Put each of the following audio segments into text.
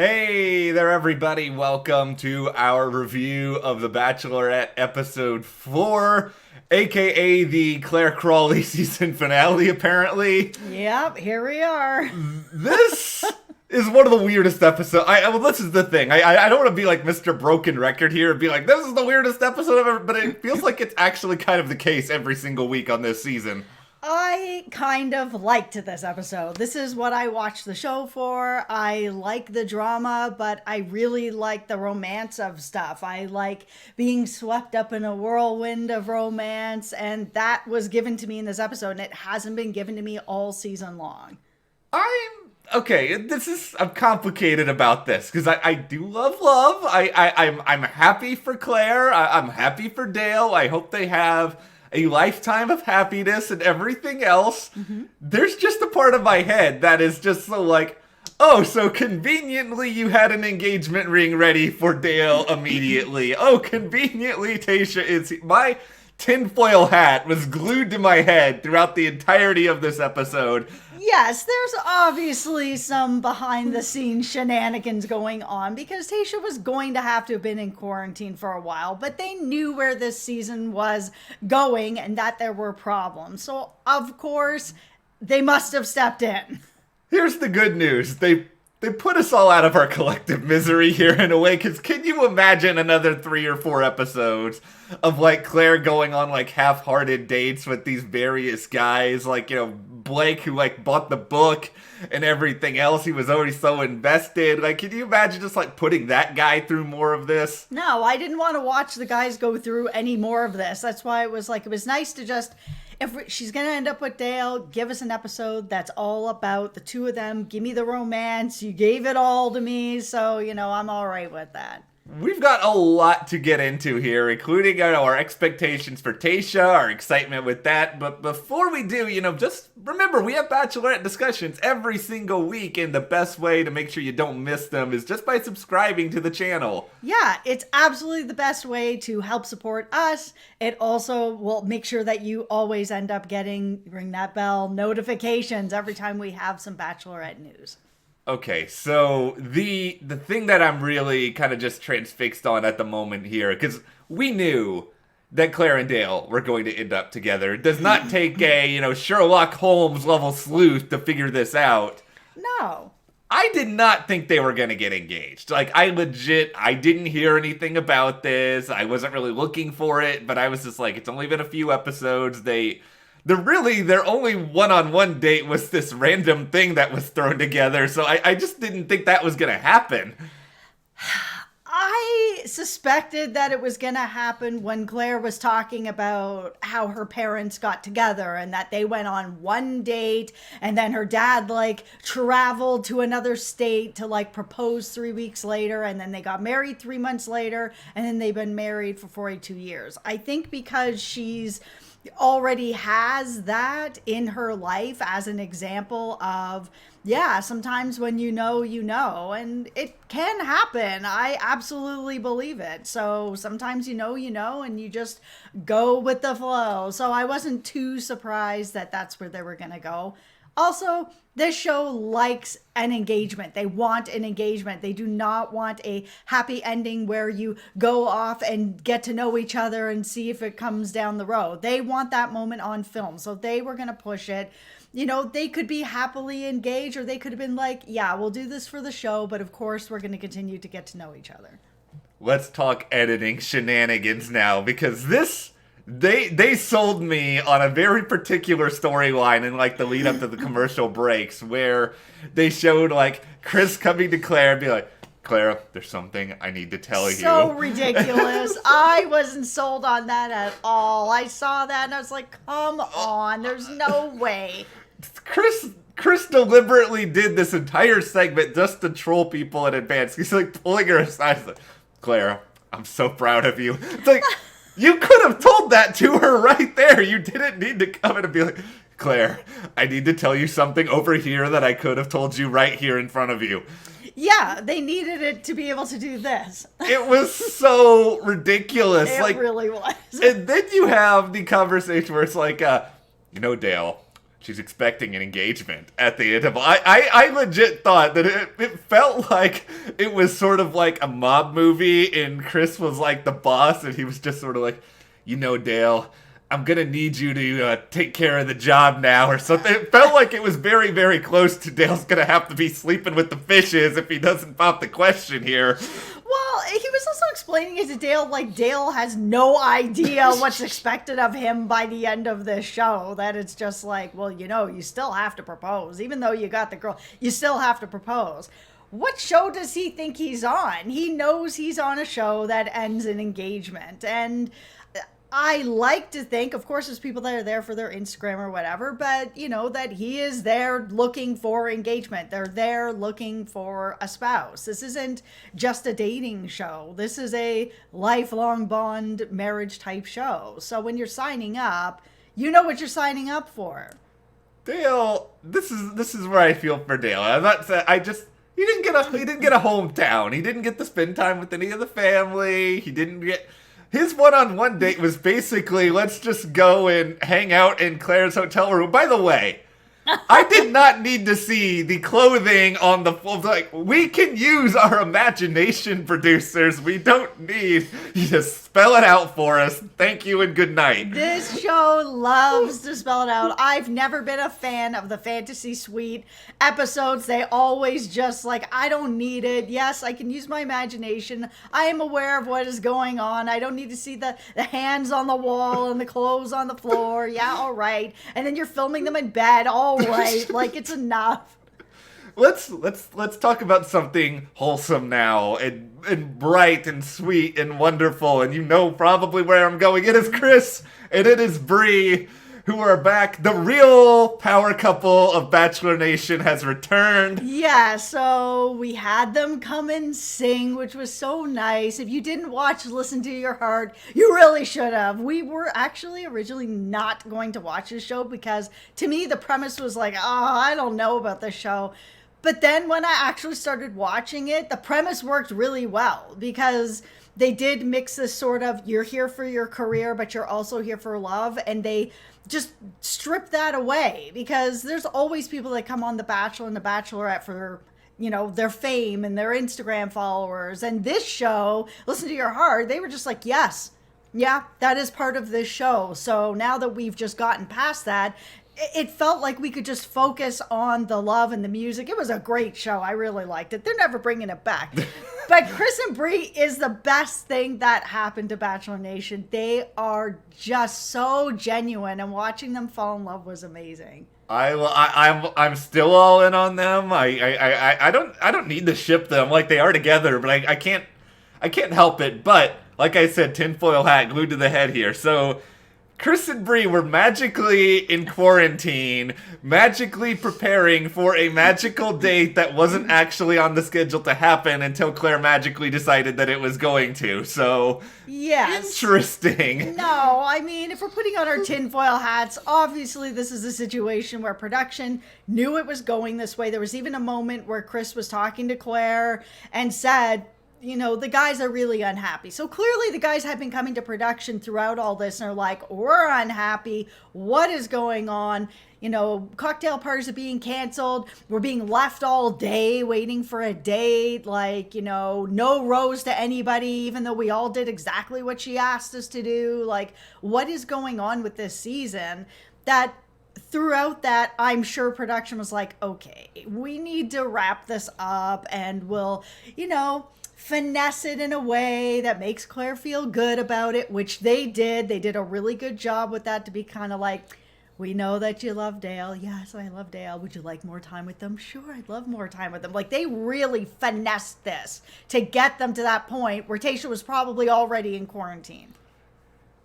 Hey there, everybody. Welcome to our review of The Bachelorette episode 4, aka the Clare Crawley season finale, apparently. Yep, here we are. This is one of the weirdest episodes. Well, this is the thing. I don't want to be like Mr. Broken Record here and be like, this is the weirdest episode I've ever, but it feels like it's actually kind of the case every single week on this season. I kind of liked this episode. This is what I watched the show for. I like the drama, but I really like the romance of stuff. I like being swept up in a whirlwind of romance, and that was given to me in this episode, and it hasn't been given to me all season long. I'm complicated about this because I do love. I'm happy for Clare. I'm happy for Dale. I hope they have a lifetime of happiness and everything else. Mm-hmm. There's just a part of my head that is just so like, oh, so conveniently you had an engagement ring ready for Dale immediately. Oh, conveniently Tayshia is... My tinfoil hat was glued to my head throughout the entirety of this episode. Yes, there's obviously some behind-the-scenes shenanigans going on because Tayshia was going to have been in quarantine for a while, but they knew where this season was going and that there were problems. So, of course, they must have stepped in. Here's the good news. They put us all out of our collective misery here in a way, because can you imagine another 3 or 4 episodes of, like, Clare going on, like, half-hearted dates with these various guys, like, you know, Blake, who, like, bought the book and everything else. He was already so invested. Like, can you imagine just, like, putting that guy through more of this? No, I didn't want to watch the guys go through any more of this. That's why it was nice to just... If she's going to end up with Dale, give us an episode that's all about the two of them. Give me the romance. You gave it all to me, so, I'm all right with that. We've got a lot to get into here, including our expectations for Tayshia, our excitement with that. But before we do, just remember, we have Bachelorette discussions every single week, and the best way to make sure you don't miss them is just by subscribing to the channel. Yeah, it's absolutely the best way to help support us. It also will make sure that you always end up ring that bell, notifications every time we have some Bachelorette news. Okay, so the thing that I'm really kind of just transfixed on at the moment here, because we knew that Clare and Dale were going to end up together. It does not take a, Sherlock Holmes level sleuth to figure this out. No. I did not think they were going to get engaged. Like, I didn't hear anything about this. I wasn't really looking for it, but I was just like, it's only been a few episodes. Their only one-on-one date was this random thing that was thrown together, so I just didn't think that was going to happen. I suspected that it was going to happen when Clare was talking about how her parents got together and that they went on one date and then her dad, traveled to another state to, propose 3 weeks later, and then they got married 3 months later, and then they've been married for 42 years. I think because she's already has that in her life as an example of, sometimes when you know, and it can happen. I absolutely believe it. So sometimes you know, and you just go with the flow. So I wasn't too surprised that that's where they were going to go. Also, this show likes an engagement. They want an engagement. They do not want a happy ending where you go off and get to know each other and see if it comes down the road. They want that moment on film. So they were going to push it. They could be happily engaged, or they could have been like, yeah, we'll do this for the show, but of course we're going to continue to get to know each other. Let's talk editing shenanigans now, because this... They sold me on a very particular storyline in the lead up to the commercial breaks, where they showed Chris coming to Clare and be like, Claire, there's something I need to tell you. So ridiculous. I wasn't sold on that at all. I saw that and I was like, come on, there's no way. Chris deliberately did this entire segment just to troll people in advance. He's pulling her aside. He's like, Claire, I'm so proud of you. It's like, you could have told that to her right there. You didn't need to come in and be like, Claire, I need to tell you something over here that I could have told you right here in front of you. Yeah, they needed it to be able to do this. It was so ridiculous. It really was. And then you have the conversation where it's like, Dale, she's expecting an engagement at the end of I legit thought that it felt like it was sort of like a mob movie, and Chris was like the boss, and he was just sort of like, Dale, I'm gonna need you to take care of the job now or something. It felt like it was very, very close to Dale's gonna have to be sleeping with the fishes if he doesn't pop the question here. Well, he was also explaining it to Dale, like Dale has no idea what's expected of him by the end of this show. That it's just like, well, you still have to propose. Even though you got the girl, you still have to propose. What show does he think he's on? He knows he's on a show that ends in engagement. And I like to think, of course, there's people that are there for their Instagram or whatever, but, that he is there looking for engagement. They're there looking for a spouse. This isn't just a dating show. This is a lifelong bond marriage type show. So when you're signing up, you know what you're signing up for. Dale, this is where I feel for Dale. I'm not saying, he didn't get a hometown. He didn't get to spend time with any of the family. He didn't get... His one-on-one date was basically, let's just go and hang out in Clare's hotel room. By the way, I did not need to see the clothing on the floor. Like, we can use our imagination, producers. We don't need you to spell it out for us. Thank you and good night. This show loves to spell it out. I've never been a fan of the Fantasy Suite episodes. They always just I don't need it. Yes, I can use my imagination. I am aware of what is going on. I don't need to see the hands on the wall and the clothes on the floor. Yeah, all right. And then you're filming them in bed. All right. It's enough. Let's talk about something wholesome now and bright and sweet and wonderful, and probably where I'm going. It is Chris and it is Bree who are back. The real power couple of Bachelor Nation has returned. Yeah, so we had them come and sing, which was so nice. If you didn't watch Listen to Your Heart, you really should have. We were actually originally not going to watch this show because to me the premise was like, I don't know about this show. But then when I actually started watching it, the premise worked really well because they did mix this sort of, you're here for your career, but you're also here for love. And they just strip that away because there's always people that come on The Bachelor and The Bachelorette for, their fame and their Instagram followers. And this show, Listen to Your Heart, they were just like, yes, yeah, that is part of this show. So now that we've just gotten past that, it felt like we could just focus on the love and the music. It was a great show. I really liked it. They're never bringing it back. But Chris and Bree is the best thing that happened to Bachelor Nation. They are just so genuine, and watching them fall in love was amazing. I'm still all in on them. I don't need to ship them like they are together, but I can't help it. But like I said, tinfoil hat glued to the head here. So Chris and Bree were magically in quarantine, magically preparing for a magical date that wasn't actually on the schedule to happen until Clare magically decided that it was going to. So, yes. Interesting. No, I mean, if we're putting on our tinfoil hats, obviously this is a situation where production knew it was going this way. There was even a moment where Chris was talking to Clare and said, the guys are really unhappy. So clearly the guys have been coming to production throughout all this and are like, we're unhappy. What is going on? Cocktail parties are being canceled. We're being left all day waiting for a date. No rose to anybody, even though we all did exactly what she asked us to do. What is going on with this season? That throughout that, I'm sure production was like, okay, we need to wrap this up and we'll, finesse it in a way that makes Clare feel good about it, which they did. They did a really good job with that to be kind of like, we know that you love Dale. Yes, I love Dale. Would you like more time with them? Sure, I'd love more time with them. They really finessed this to get them to that point where Tayshia was probably already in quarantine.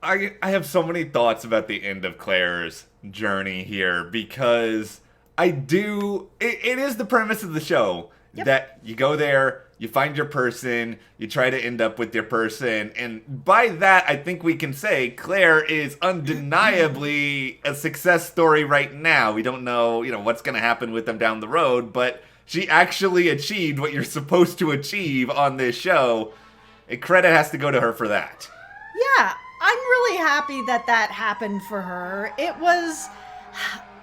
I have so many thoughts about the end of Clare's journey here because it is the premise of the show. Yep. That you go there, you find your person, you try to end up with your person, and by that, I think we can say Clare is undeniably a success story right now. We don't know, what's going to happen with them down the road, but she actually achieved what you're supposed to achieve on this show, and credit has to go to her for that. Yeah, I'm really happy that happened for her. It was...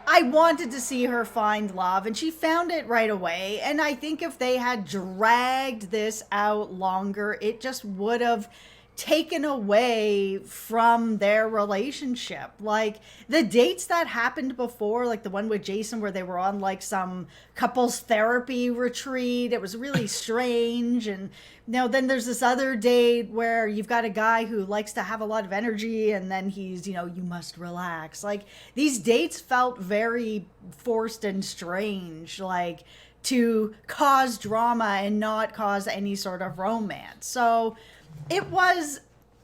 I wanted to see her find love, and she found it right away. And I think if they had dragged this out longer, it just would have taken away from their relationship. Like the dates that happened before, like the one with Jason where they were on like some couples therapy retreat, it was really strange. And then there's this other date where you've got a guy who likes to have a lot of energy, and then he's, you must relax. Like these dates felt very forced and strange, like to cause drama and not cause any sort of romance. So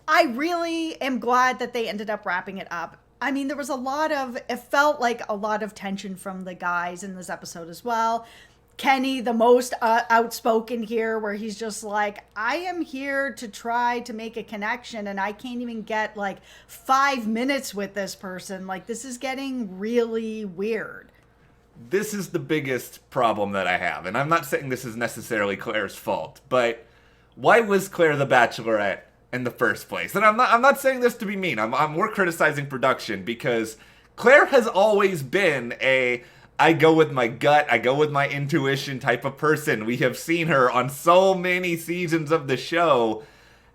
I really am glad that they ended up wrapping it up. I mean, there was it felt like a lot of tension from the guys in this episode as well. Kenny, the most outspoken here, where he's just like, I am here to try to make a connection, and I can't even get like 5 minutes with this person. Like, this is getting really weird. This is the biggest problem that I have, and I'm not saying this is necessarily Clare's fault, but why was Clare the Bachelorette in the first place? And I'm not saying this to be mean. I'm more criticizing production, because Clare has always been I go with my gut, I go with my intuition type of person. We have seen her on so many seasons of the show.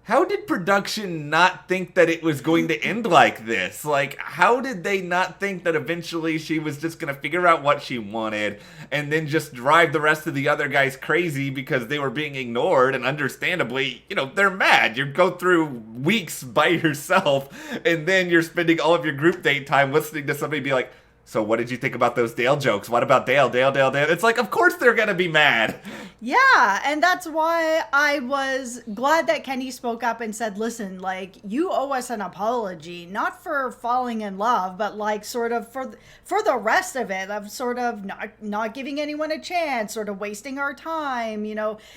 How did production not think that it was going to end like this? Like, how did they not think that eventually she was just going to figure out what she wanted and then just drive the rest of the other guys crazy because they were being ignored? And understandably, they're mad. You go through weeks by yourself, and then you're spending all of your group date time listening to somebody be like, so what did you think about those Dale jokes? What about Dale? It's like, of course they're going to be mad. Yeah, and that's why I was glad that Kenny spoke up and said, listen, like, you owe us an apology, not for falling in love, but like sort of for the rest of it, of sort of not giving anyone a chance, sort of wasting our time,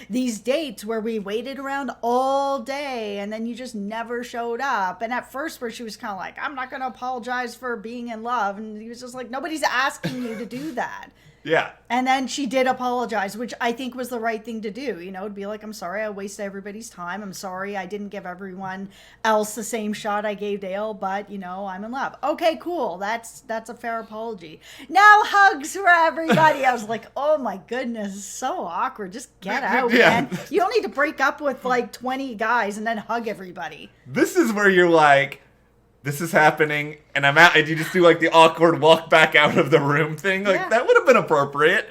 these dates where we waited around all day and then you just never showed up. And at first where she was kind of like, I'm not going to apologize for being in love. And he was just like, nobody's asking you to do that. Yeah. And then she did apologize, which I think was the right thing to do. It'd be like, I'm sorry I wasted everybody's time. I'm sorry I didn't give everyone else the same shot I gave Dale, but, I'm in love. Okay, cool. That's a fair apology. Now hugs for everybody. I was like, oh my goodness, so awkward. Just get out, man. You don't need to break up with like 20 guys and then hug everybody. This is where you're like, this is happening, and I'm out, and you just do like the awkward walk back out of the room thing. Like, that would have been appropriate.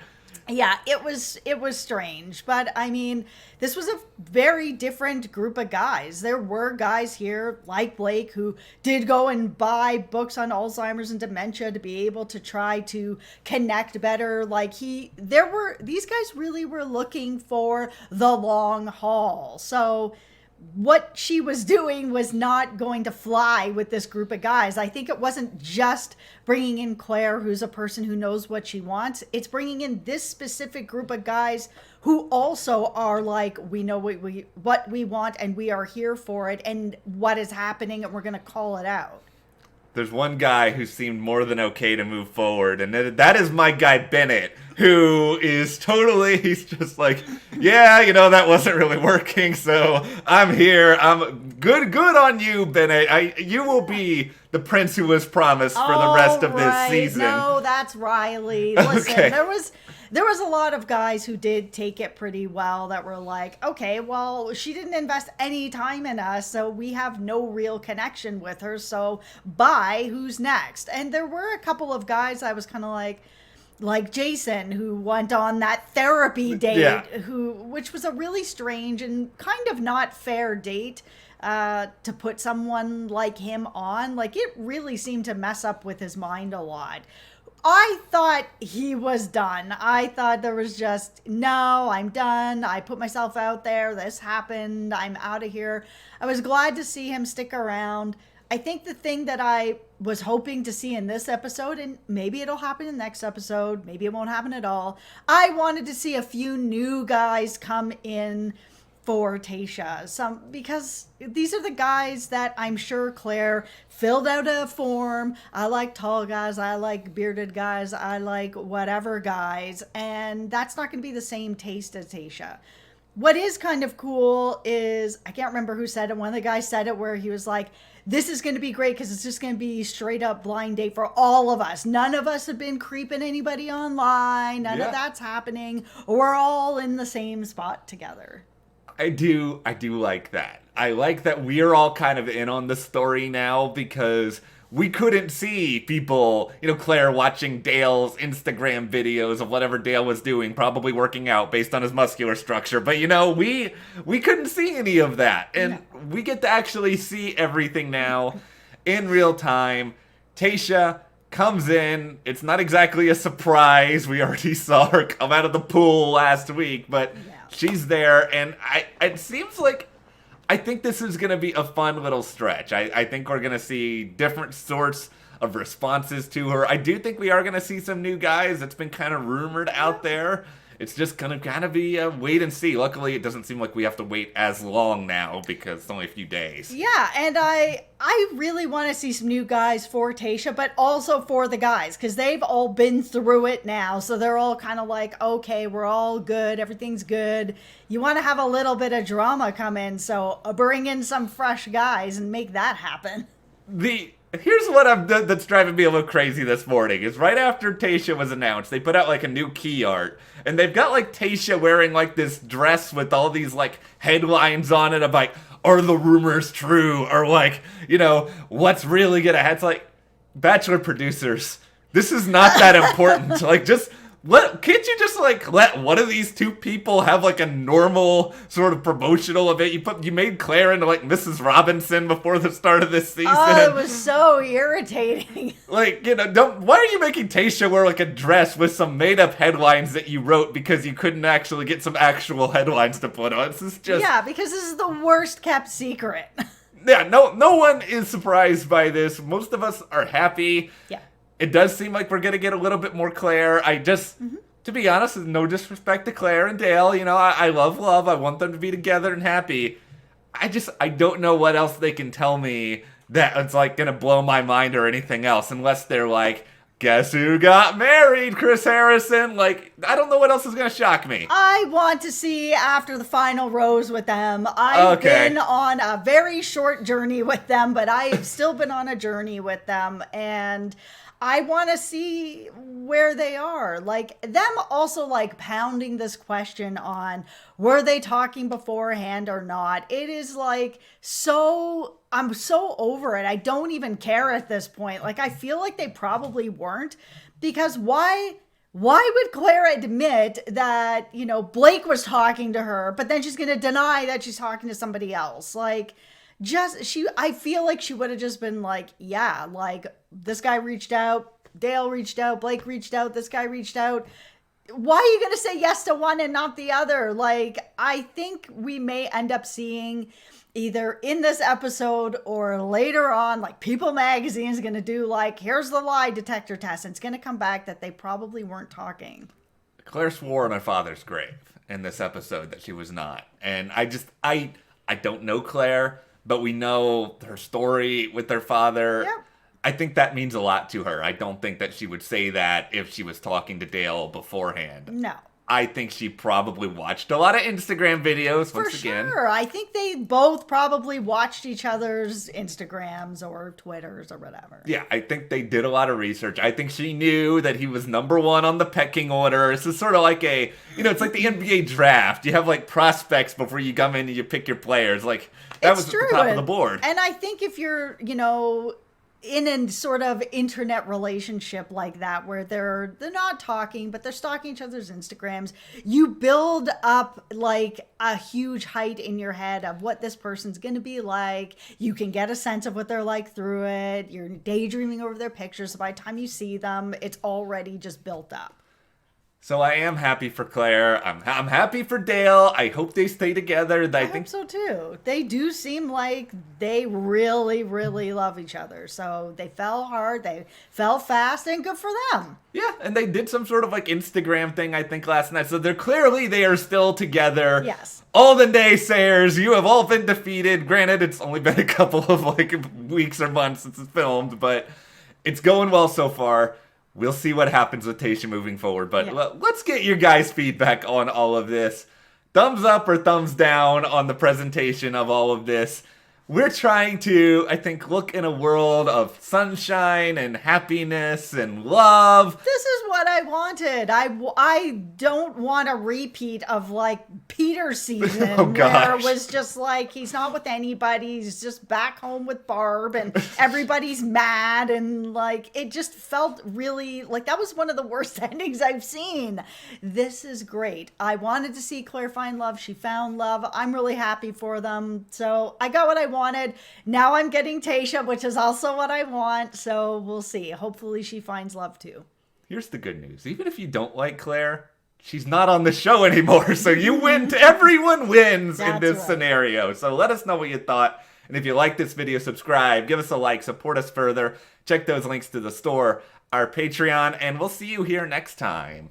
Yeah, it was strange, but I mean, this was a very different group of guys. There were guys here like Blake who did go and buy books on Alzheimer's and dementia to be able to try to connect better. Like these guys really were looking for the long haul. So what she was doing was not going to fly with this group of guys. I think it wasn't just bringing in Clare, who's a person who knows what she wants. It's bringing in this specific group of guys who also are like, we know what we want and we are here for it and what is happening and we're going to call it out. There's one guy who seemed more than okay to move forward, and that is my guy Bennett, who is he's just like, yeah, that wasn't really working, so I'm here. I'm good on you, Bennett. You will be the prince who was promised for the rest of this season. No, that's Riley. Listen, okay. There was a lot of guys who did take it pretty well that were like, okay, well, she didn't invest any time in us, so we have no real connection with her, so bye, who's next? And there were a couple of guys I was kind of like Jason, who went on that therapy date, which was a really strange and kind of not fair date to put someone like him on. Like, it really seemed to mess up with his mind a lot. I thought he was done. I thought there was just, no, I'm done. I put myself out there. This happened. I'm out of here. I was glad to see him stick around. I think the thing that I was hoping to see in this episode, and maybe it'll happen in the next episode, maybe it won't happen at all, I wanted to see a few new guys come in for Tayshia, because these are the guys that I'm sure Clare filled out a form. I like tall guys, I like bearded guys, I like whatever guys, and that's not going to be the same taste as Tayshia. What is kind of cool is, I can't remember who said it. One of the guys said it where he was like, this is going to be great because it's just going to be straight up blind date for all of us. None of us have been creeping anybody online. None of that's happening. We're all in the same spot together. I do like that. I like that we're all kind of in on the story now because we couldn't see people, Clare watching Dale's Instagram videos of whatever Dale was doing, probably working out based on his muscular structure. But, we couldn't see any of that. And we get to actually see everything now in real time. Tayshia comes in. It's not exactly a surprise. We already saw her come out of the pool last week, but she's there. And it seems like I think this is going to be a fun little stretch. I think we're going to see different sorts of responses to her. I do think we are going to see some new guys. It's been kind of rumored out there. It's just going to kind of be a wait and see. Luckily, it doesn't seem like we have to wait as long now because it's only a few days. Yeah, and I really want to see some new guys for Tayshia, but also for the guys because they've all been through it now. So they're all kind of like, okay, we're all good. Everything's good. You want to have a little bit of drama come in. So bring in some fresh guys and make that happen. Here's what that's driving me a little crazy this morning is right after Tayshia was announced, they put out like a new key art and they've got like Tayshia wearing like this dress with all these like headlines on it of like, are the rumors true? Or like, what's really gonna happen? It's like, Bachelor producers, this is not that important. Like just can't you just like let one of these two people have like a normal sort of promotional event? You made Clare into like Mrs. Robinson before the start of this season. Oh, it was so irritating. Like, why are you making Tayshia wear like a dress with some made up headlines that you wrote because you couldn't actually get some actual headlines to put on? This is just... Yeah, because this is the worst kept secret. Yeah, no one is surprised by this. Most of us are happy. Yeah. It does seem like we're going to get a little bit more Clare. To be honest, no disrespect to Clare and Dale. I love love. I want them to be together and happy. I don't know what else they can tell me that it's like going to blow my mind or anything else. Unless they're like, guess who got married, Chris Harrison? Like, I don't know what else is going to shock me. I want to see after the final rose with them. I've been on a very short journey with them, but I've still been on a journey with them. And I want to see where they are. Like, them also, like, pounding this question on, were they talking beforehand or not? It is, like, I'm so over it. I don't even care at this point. Like, I feel like they probably weren't. Because why would Clare admit that, Blake was talking to her, but then she's going to deny that she's talking to somebody else? Like... I feel like she would have just been like, yeah, like this guy reached out, Dale reached out, Blake reached out, this guy reached out. Why are you going to say yes to one and not the other? Like, I think we may end up seeing either in this episode or later on, like People Magazine is going to do like, here's the lie detector test. And it's going to come back that they probably weren't talking. Clare swore on my father's grave in this episode that she was not. And I don't know Clare, but we know her story with her father. Yep. I think that means a lot to her. I don't think that she would say that if she was talking to Dale beforehand. No. I think she probably watched a lot of Instagram videos once again. For sure. I think they both probably watched each other's Instagrams or Twitters or whatever. Yeah, I think they did a lot of research. I think she knew that he was number one on the pecking order. This is sort of like it's like the NBA draft. You have like prospects before you come in and you pick your players. Like, that was at the top of the board. And I think if you're, in a sort of internet relationship like that where they're not talking but they're stalking each other's Instagrams, you build up like a huge height in your head of what this person's going to be like. You can get a sense of what they're like through it. You're daydreaming over their pictures, so by the time you see them it's already just built up. So I am happy for Clare. I'm happy for Dale. I hope they stay together. I think so too. They do seem like they really, really love each other. So they fell hard, they fell fast, and good for them. Yeah, and they did some sort of like Instagram thing, I think, last night. So they are still together. Yes. All the naysayers, you have all been defeated. Granted, it's only been a couple of like weeks or months since it's filmed, but it's going well so far. We'll see what happens with Tayshia moving forward, but let's get your guys' feedback on all of this. thumbs up or thumbs down on the presentation of all of this. We're trying to, I think, look in a world of sunshine and happiness and love. This is what I wanted. I don't want a repeat of like Peter's season Oh, where gosh. it was just like he's not with anybody. He's just back home with Barb and everybody's mad and like it just felt really like that was one of the worst endings I've seen. This is great. I wanted to see Clare find love. She found love. I'm really happy for them. So I got what I wanted. Now I'm getting Tayshia, which is also what I want. So we'll see. Hopefully she finds love too. Here's the good news. Even if you don't like Clare, she's not on the show anymore. So you win. Everyone wins in That's this right. scenario. So let us know what you thought. And if you like this video, subscribe, give us a like, support us further. Check those links to the store, our Patreon, and we'll see you here next time.